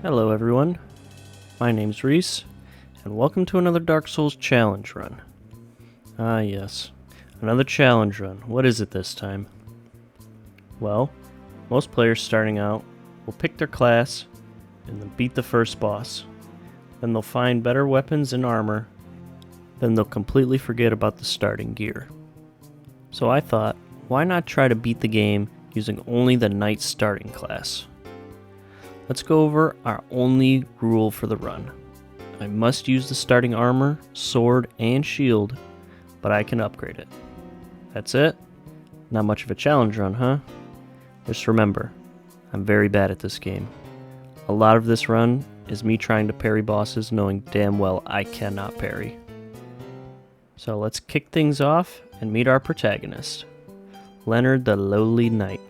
Hello everyone, my name's Reese, and welcome to another Dark Souls challenge run. Ah yes, another challenge run. What is it this time? Well, most players starting out will pick their class and then beat the first boss. Then they'll find better weapons and armor, then they'll completely forget about the starting gear. So I thought, why not try to beat the game using only the knight starting class? Let's go over our only rule for the run. I must use the starting armor, sword, and shield, but I can upgrade it. That's it? Not much of a challenge run, huh? Just remember, I'm very bad at this game. A lot of this run is me trying to parry bosses knowing damn well I cannot parry. So let's kick things off and meet our protagonist, Leonard the Lowly Knight.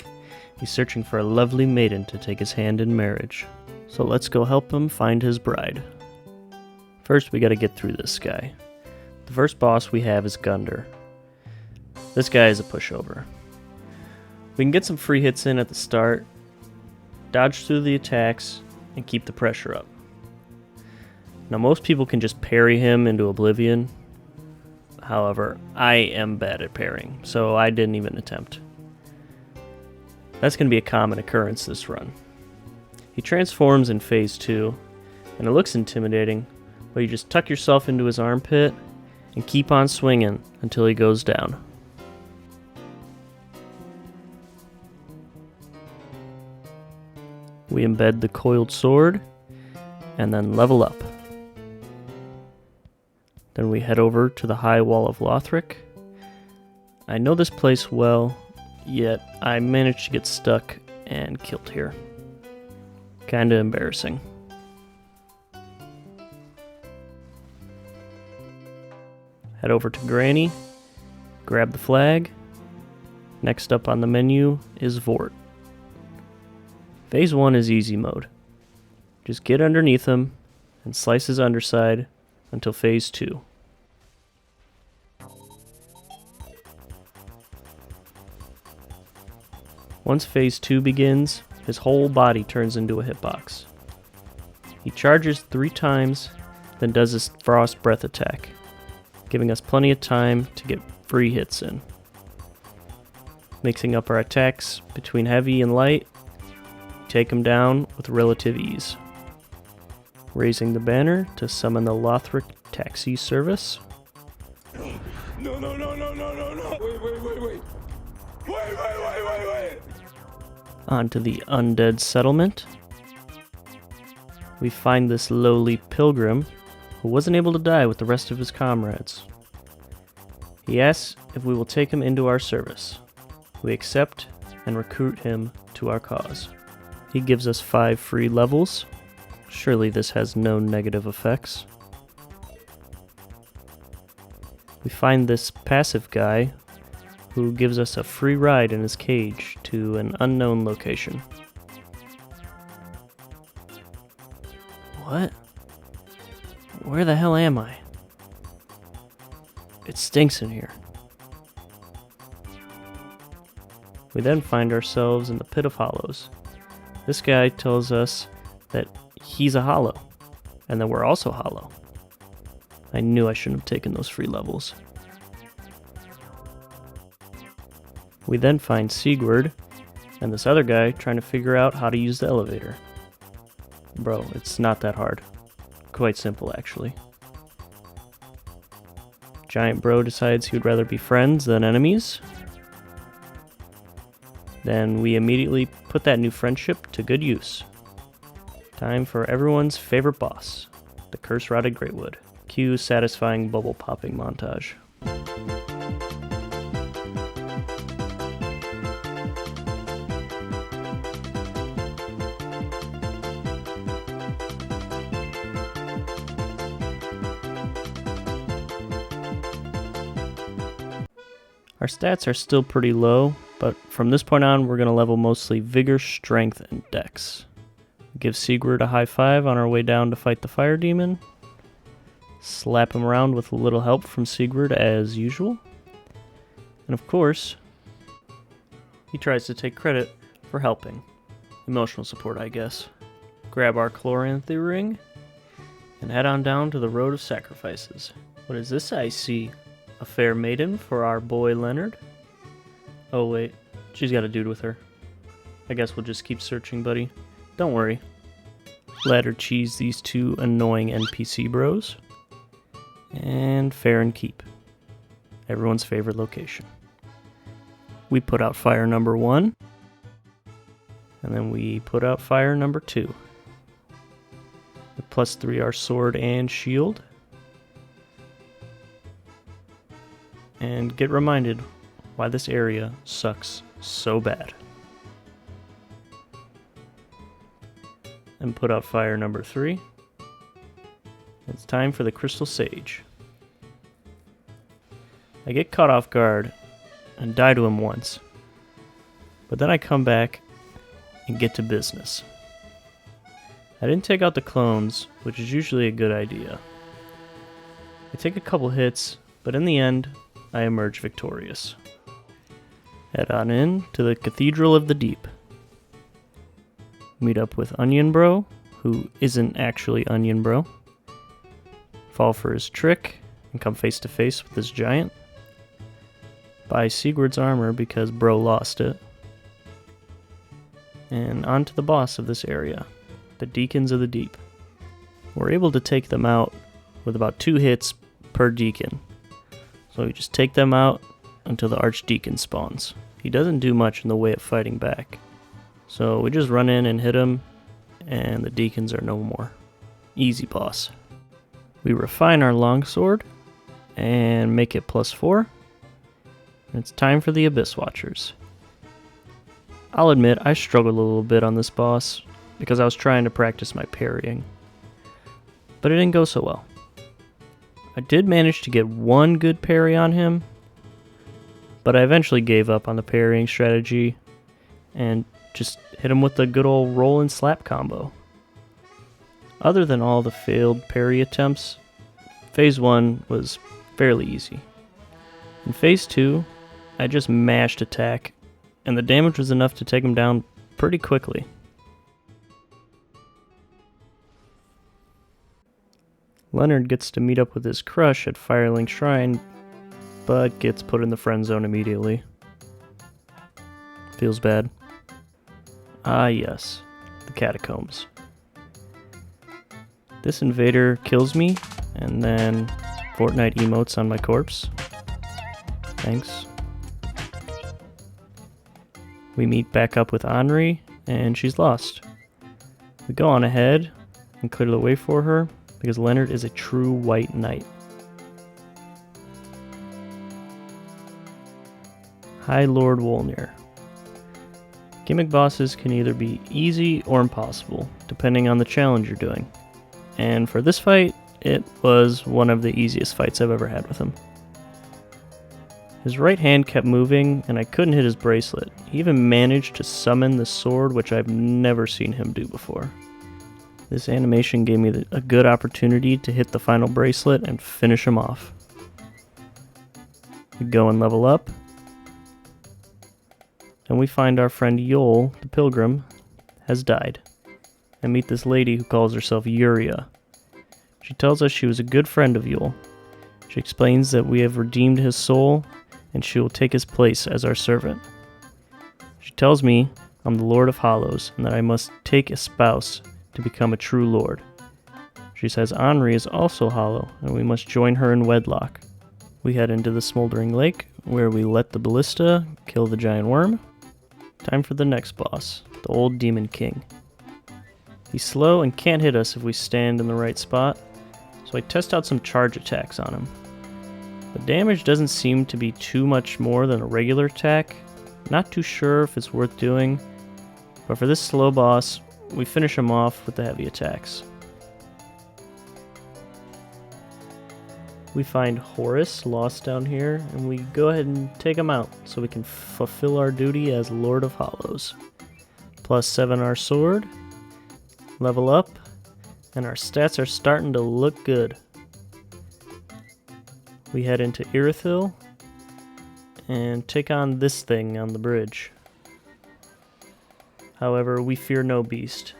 He's searching for a lovely maiden to take his hand in marriage. So let's go help him find his bride. First we gotta get through this guy. The first boss we have is Gunder. This guy is a pushover. We can get some free hits in at the start, dodge through the attacks, and keep the pressure up. Now most people can just parry him into oblivion. However, I am bad at parrying, so I didn't even attempt. That's going to be a common occurrence this run. He transforms in phase 2, and it looks intimidating, but you just tuck yourself into his armpit and keep on swinging until he goes down. We embed the coiled sword, and then level up. Then we head over to the High Wall of Lothric. I know this place well, yet I managed to get stuck and killed here. Kinda embarrassing. Head over to Granny, grab the flag. Next up on the menu is Vort. Phase 1 is easy mode. Just get underneath him and slice his underside until phase 2. Once phase 2 begins, his whole body turns into a hitbox. He charges 3 times, then does his frost breath attack, giving us plenty of time to get free hits in. Mixing up our attacks between heavy and light, take him down with relative ease. Raising the banner to summon the Lothric taxi service. No, no, no, no, no, no, no. Wait. Wait. Onto the undead settlement. We find this lowly pilgrim who wasn't able to die with the rest of his comrades. He asks if we will take him into our service. We accept and recruit him to our cause. He gives us 5 free levels. Surely this has no negative effects. We find this passive guy who gives us a free ride in his cage to an unknown location. What? Where the hell am I? It stinks in here. We then find ourselves in the Pit of Hollows. This guy tells us that he's a hollow, and that we're also hollow. I knew I shouldn't have taken those free levels. We then find Sigurd and this other guy trying to figure out how to use the elevator. Bro, it's not that hard. Quite simple, actually. Giant Bro decides he would rather be friends than enemies. Then we immediately put that new friendship to good use. Time for everyone's favorite boss, the Curse-Rotted Greatwood. Cue satisfying bubble popping montage. Our stats are still pretty low, but from this point on we're going to level mostly Vigor, Strength, and Dex. Give Sigurd a high 5 on our way down to fight the fire demon. Slap him around with a little help from Sigurd as usual. And of course, he tries to take credit for helping. Emotional support, I guess. grab our Chloranthy ring, and head on down to the Road of Sacrifices. What is this I see? A fair maiden for our boy Leonard? Oh wait, she's got a dude with her. I guess we'll just keep searching, buddy. Don't worry. Ladder cheese these two annoying NPC bros. And fair and keep. Everyone's favorite location. We put out fire number 1. And then we put out fire number 2. With +3 our sword and shield. And get reminded why this area sucks so bad. And put out fire number 3. It's time for the Crystal Sage. I get caught off guard and die to him once, but then I come back and get to business. I didn't take out the clones, which is usually a good idea. I take a couple hits, but in the end, I emerge victorious. Head on in to the Cathedral of the Deep. Meet up with Onion Bro, who isn't actually Onion Bro. Fall for his trick and come face to face with this giant. Buy Sigurd's armor because Bro lost it. And on to the boss of this area, the Deacons of the Deep. We're able to take them out with about 2 hits per deacon. So we just take them out until the Archdeacon spawns. He doesn't do much in the way of fighting back. So we just run in and hit him, and the deacons are no more. Easy boss. We refine our longsword and make it +4. It's time for the Abyss Watchers. I'll admit I struggled a little bit on this boss because I was trying to practice my parrying, but it didn't go so well. I did manage to get one good parry on him, but I eventually gave up on the parrying strategy and just hit him with the good old roll and slap combo. Other than all the failed parry attempts, Phase 1 was fairly easy. In Phase 2, I just mashed attack, and the damage was enough to take him down pretty quickly. Leonard gets to meet up with his crush at Firelink Shrine, but gets put in the friend zone immediately. Feels bad. Ah yes, the catacombs. This invader kills me, and then Fortnite emotes on my corpse. Thanks. We meet back up with Henri, and she's lost. We go on ahead and clear the way for her, because Leonard is a true white knight. High Lord Wolnir. Gimmick bosses can either be easy or impossible, depending on the challenge you're doing. And for this fight, it was one of the easiest fights I've ever had with him. His right hand kept moving, and I couldn't hit his bracelet. He even managed to summon the sword, which I've never seen him do before. This animation gave me a good opportunity to hit the final bracelet and finish him off. We go and level up. And we find our friend Yol, the pilgrim, has died. And meet this lady who calls herself Yuria. She tells us she was a good friend of Yol. She explains that we have redeemed his soul, and she will take his place as our servant. She tells me I'm the Lord of Hollows, and that I must take a spouse to become a true lord. She says Henri is also hollow, and we must join her in wedlock. We head into the smoldering lake, where we let the ballista kill the giant worm. Time for the next boss, the old Demon King. He's slow and can't hit us if we stand in the right spot, so I test out some charge attacks on him. The damage doesn't seem to be too much more than a regular attack. Not too sure if it's worth doing, but for this slow boss, we finish him off with the heavy attacks. We find Horus lost down here, and we go ahead and take him out so we can fulfill our duty as Lord of Hollows. +7 our sword, level up, and our stats are starting to look good. We head into Irithyll and take on this thing on the bridge. However, we fear no beast.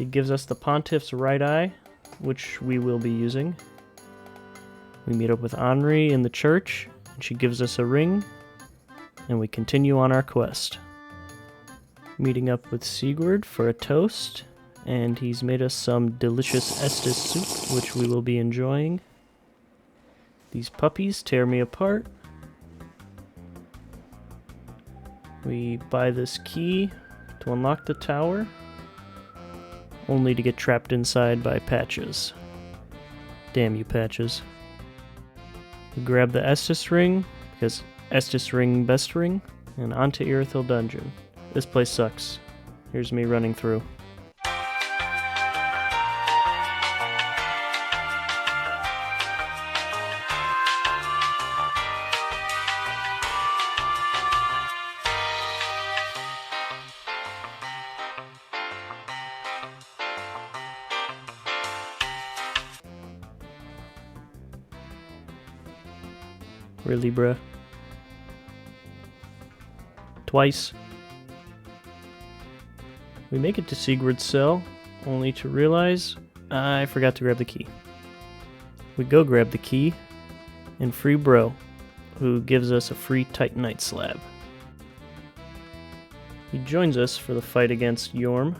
He gives us the Pontiff's right eye, which we will be using. We meet up with Henri in the church, and she gives us a ring, and we continue on our quest. Meeting up with Sigurd for a toast, and he's made us some delicious Estus soup, which we will be enjoying. These puppies tear me apart. We buy this key to unlock the tower, only to get trapped inside by Patches. Damn you, Patches. We grab the Estus ring, because Estus ring best ring, and onto Irithyll Dungeon. This place sucks. Here's me running through. Really, bruh? Twice. We make it to Sigurd's cell, only to realize I forgot to grab the key. We go grab the key, and free Bro, who gives us a free Titanite slab. He joins us for the fight against Yorm.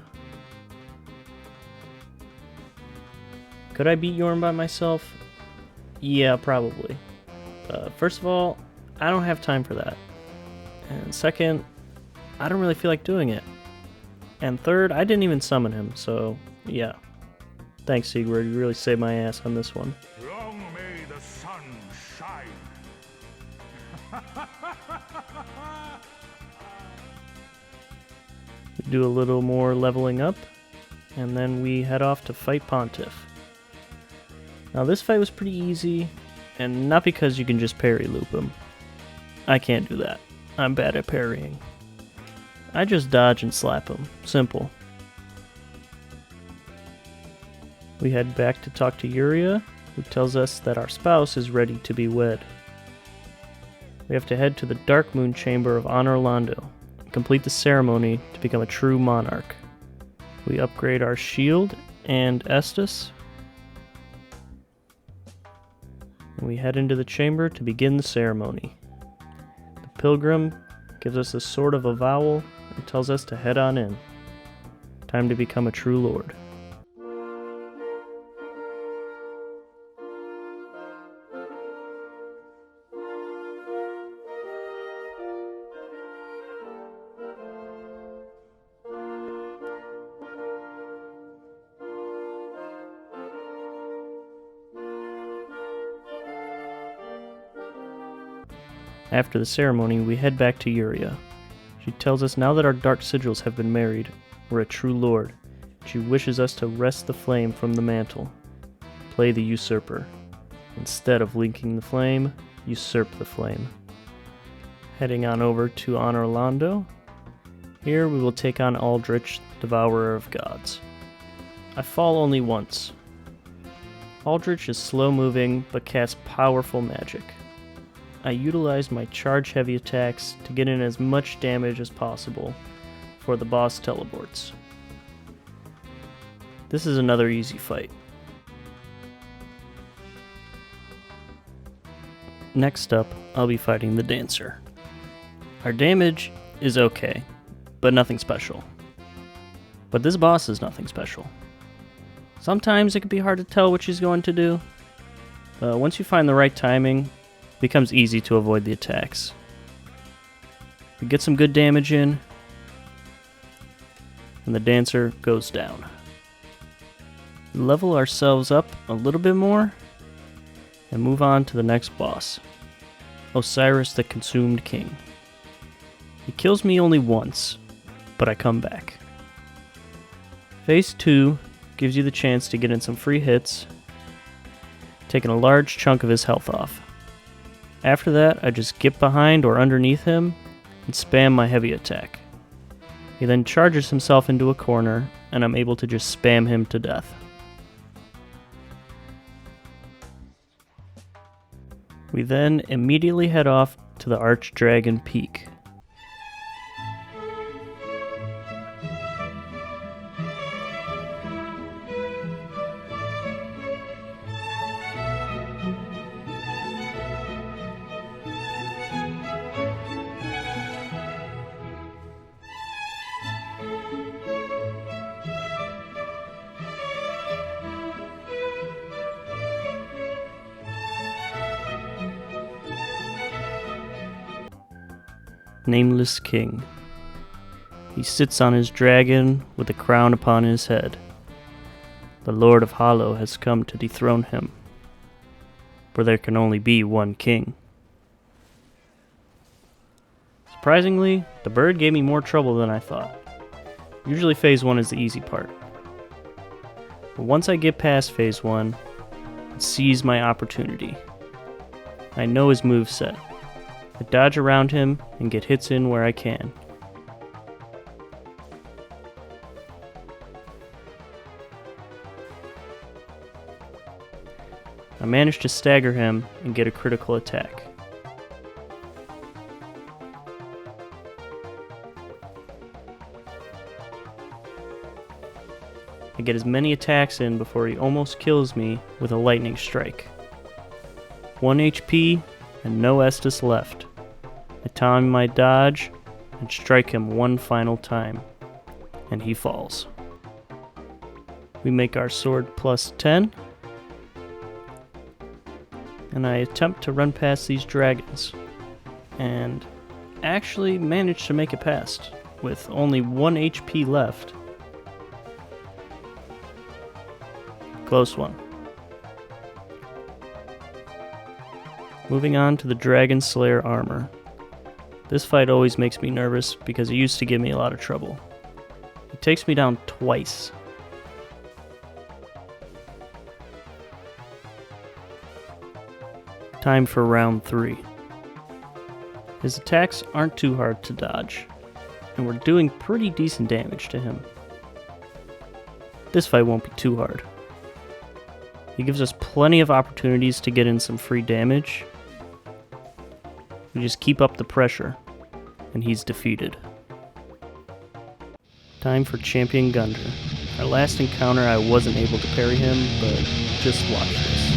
Could I beat Yorm by myself? Yeah, probably. First of all, I don't have time for that. And second, I don't really feel like doing it. And third, I didn't even summon him, so yeah. Thanks, Sigurd, you really saved my ass on this one. Long may the sun shine. We do a little more leveling up, and then we head off to fight Pontiff. Now this fight was pretty easy, and not because you can just parry loop him. I can't do that. I'm bad at parrying. I just dodge and slap him. Simple. We head back to talk to Yuria, who tells us that our spouse is ready to be wed. We have to head to the Dark Moon Chamber of Anor Londo and complete the ceremony to become a true monarch. We upgrade our shield and Estus, and we head into the chamber to begin the ceremony. The pilgrim gives us the Sword of Avowal and tells us to head on in. Time to become a true lord. After the ceremony, we head back to Yuria. She tells us now that our dark sigils have been married, we're a true lord. She wishes us to wrest the flame from the mantle. Play the usurper. Instead of linking the flame, usurp the flame. Heading on over to Anor Londo. Here we will take on Aldrich, Devourer of Gods. I fall only once. Aldrich is slow-moving, but casts powerful magic. I utilize my charge-heavy attacks to get in as much damage as possible before the boss teleports. This is another easy fight. Next up, I'll be fighting the Dancer. Our damage is okay, but nothing special. But this boss is nothing special. Sometimes it can be hard to tell what she's going to do, but once you find the right timing, it becomes easy to avoid the attacks. We get some good damage in, and the Dancer goes down. We level ourselves up a little bit more, and move on to the next boss, Osiris the Consumed King. He kills me only once, but I come back. Phase 2 gives you the chance to get in some free hits, taking a large chunk of his health off. After that, I just get behind or underneath him and spam my heavy attack. He then charges himself into a corner, and I'm able to just spam him to death. We then immediately head off to the Archdragon Peak. nameless king. He sits on his dragon with a crown upon his head. The Lord of Hollow has come to dethrone him, for there can only be one king. Surprisingly, the bird gave me more trouble than I thought. Usually phase 1 is the easy part. But once I get past phase 1, I seize my opportunity. I know his moveset. I dodge around him and get hits in where I can. I manage to stagger him and get a critical attack. I get as many attacks in before he almost kills me with a lightning strike. 1 HP and no Estus left. I time my dodge and strike him one final time, and he falls. We make our sword plus 10, and I attempt to run past these dragons, and actually manage to make it past with only 1 HP left. Close one. Moving on to the Dragon Slayer armor. This fight always makes me nervous because it used to give me a lot of trouble. It takes me down twice. Time for round 3. His attacks aren't too hard to dodge, and we're doing pretty decent damage to him. This fight won't be too hard. He gives us plenty of opportunities to get in some free damage. We just keep up the pressure, and he's defeated. Time for Champion Gunder. Our last encounter I wasn't able to parry him, but just watch this.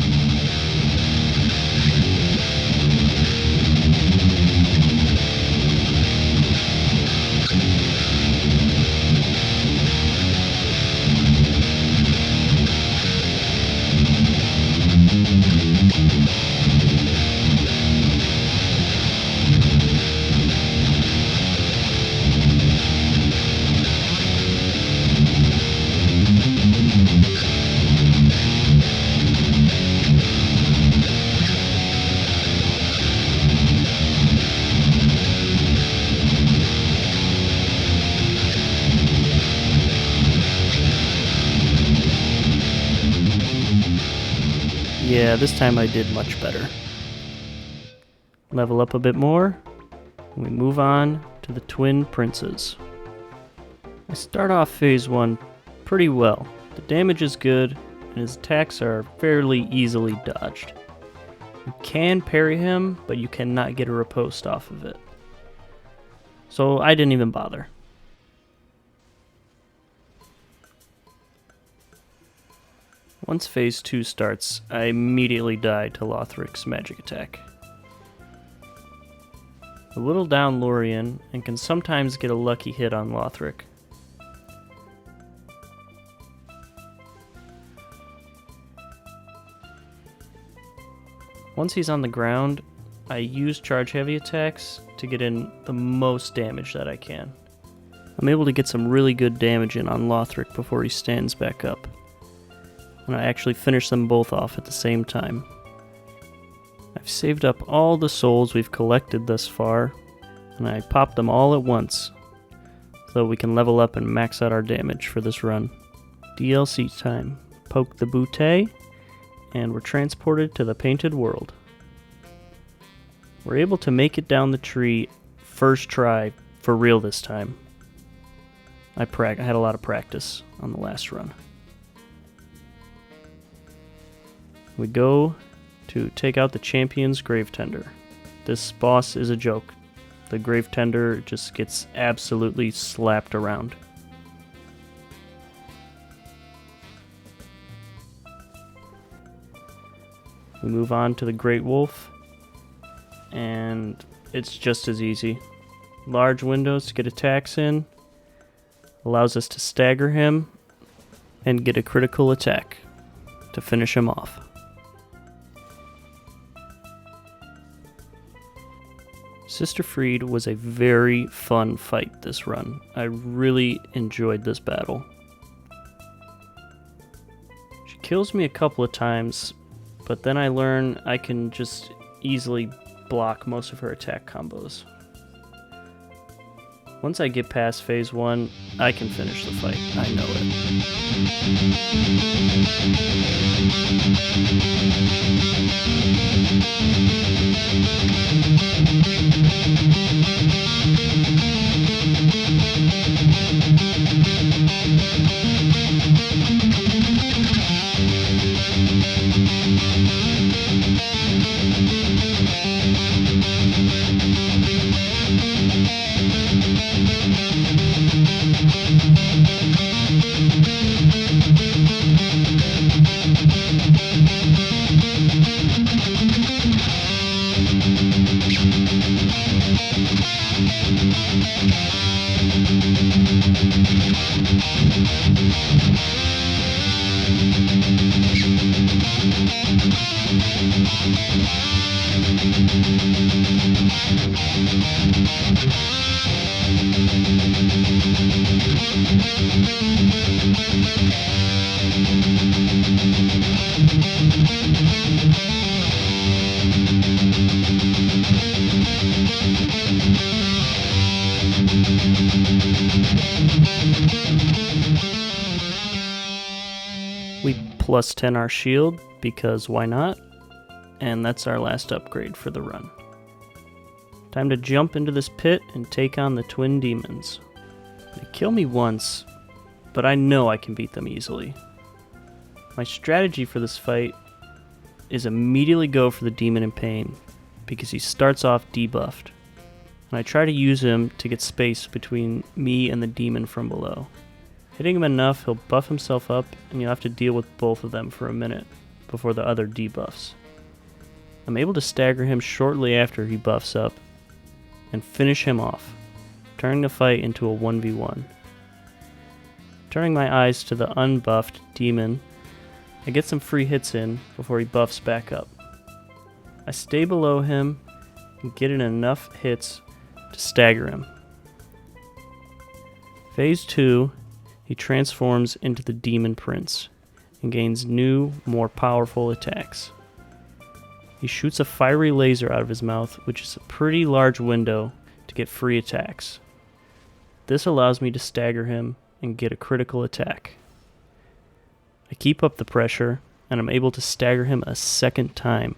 Yeah, this time I did much better. Level up a bit more, and we move on to the Twin Princes. I start off phase 1 pretty well. The damage is good, and his attacks are fairly easily dodged. You can parry him, but you cannot get a riposte off of it. So I didn't even bother. Once phase 2 starts, I immediately die to Lothric's magic attack. I whittle down Lorien and can sometimes get a lucky hit on Lothric. Once he's on the ground, I use charge heavy attacks to get in the most damage that I can. I'm able to get some really good damage in on Lothric before he stands back up, and I actually finish them both off at the same time. I've saved up all the souls we've collected thus far, and I pop them all at once, so we can level up and max out our damage for this run. DLC time. Poke the Butte, and we're transported to the Painted World. We're able to make it down the tree first try for real this time. I had a lot of practice on the last run. We go to take out the Champion's Gravetender. This boss is a joke. The Gravetender just gets absolutely slapped around. We move on to the Great Wolf, and it's just as easy. Large windows to get attacks in, allows us to stagger him, and get a critical attack to finish him off. Sister Freed was a very fun fight this run. I really enjoyed this battle. She kills me a couple of times, but then I learn I can just easily block most of her attack combos. Once I get past phase 1, I can finish the fight. I know we plus 10 our shield, because why not? And that's our last upgrade for the run. Time to jump into this pit and take on the twin demons. They kill me once, but I know I can beat them easily. My strategy for this fight is immediately go for the demon in pain, because he starts off debuffed, and I try to use him to get space between me and the demon from below. Hitting him enough, he'll buff himself up, and you'll have to deal with both of them for a minute before the other debuffs. I'm able to stagger him shortly after he buffs up, and finish him off, turning the fight into a 1v1. Turning my eyes to the unbuffed demon, I get some free hits in before he buffs back up. I stay below him and get in enough hits to stagger him. Phase 2, he transforms into the Demon Prince and gains new, more powerful attacks. He shoots a fiery laser out of his mouth, which is a pretty large window to get free attacks. This allows me to stagger him and get a critical attack. I keep up the pressure, and I'm able to stagger him a second time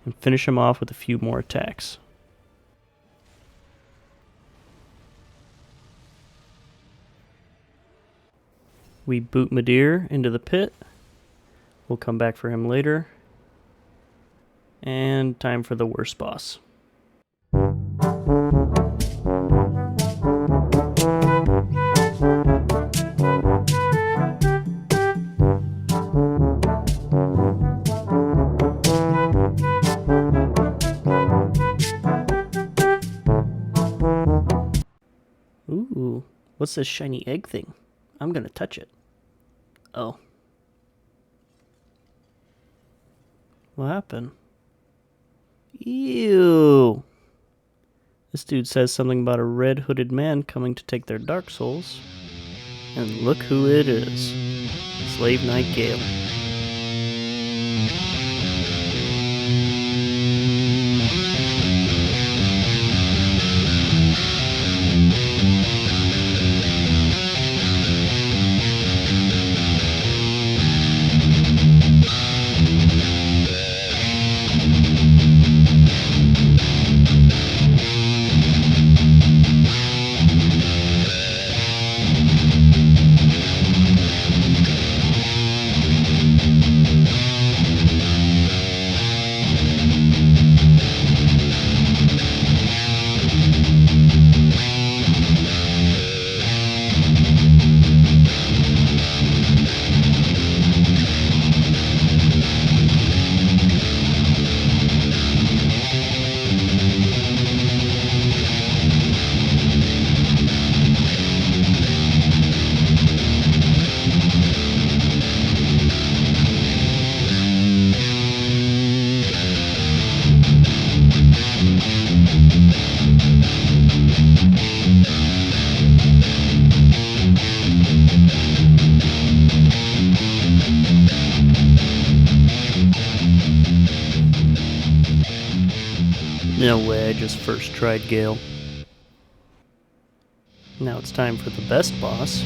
and finish him off with a few more attacks. We boot Midir into the pit. We'll come back for him later. And time for the worst boss. Ooh, what's this shiny egg thing? I'm gonna touch it. Oh. What happened? Ew. This dude says something about a red hooded man coming to take their Dark Souls. And look who it is. Slave Knight Gale. No way, I just first tried Gale. Now it's time for the best boss.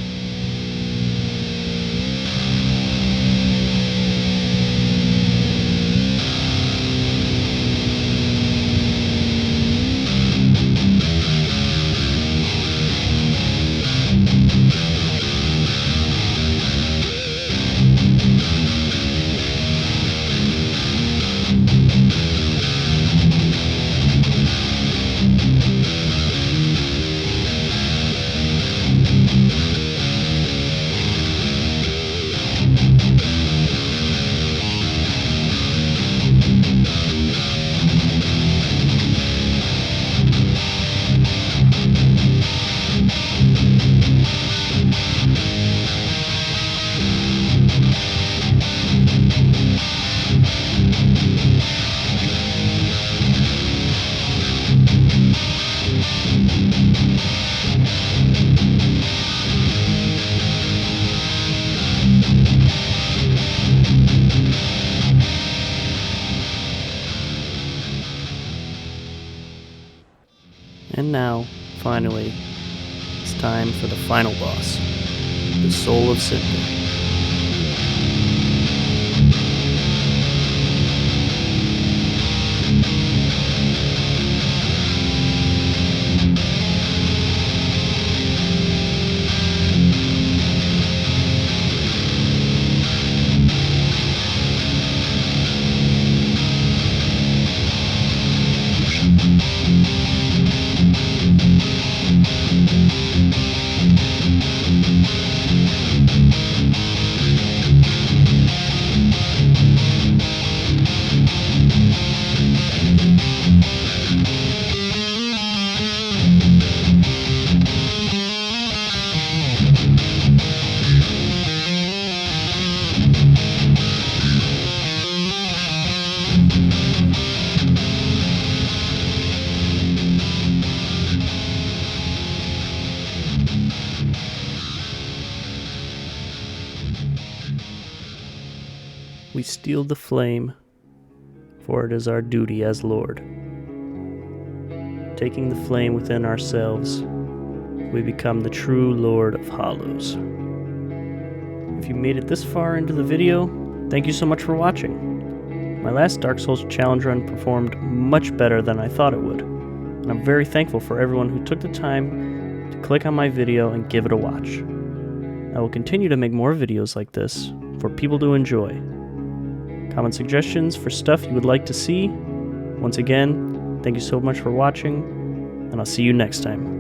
And now, finally, it's time for the final boss, the Soul of Cinder. We steal the flame, for it is our duty as Lord. Taking the flame within ourselves, we become the true Lord of Hollows. If you made it this far into the video, thank you so much for watching. My last Dark Souls challenge run performed much better than I thought it would, and I'm very thankful for everyone who took the time to click on my video and give it a watch. I will continue to make more videos like this for people to enjoy. Comment suggestions for stuff you would like to see. Once again, thank you so much for watching, and I'll see you next time.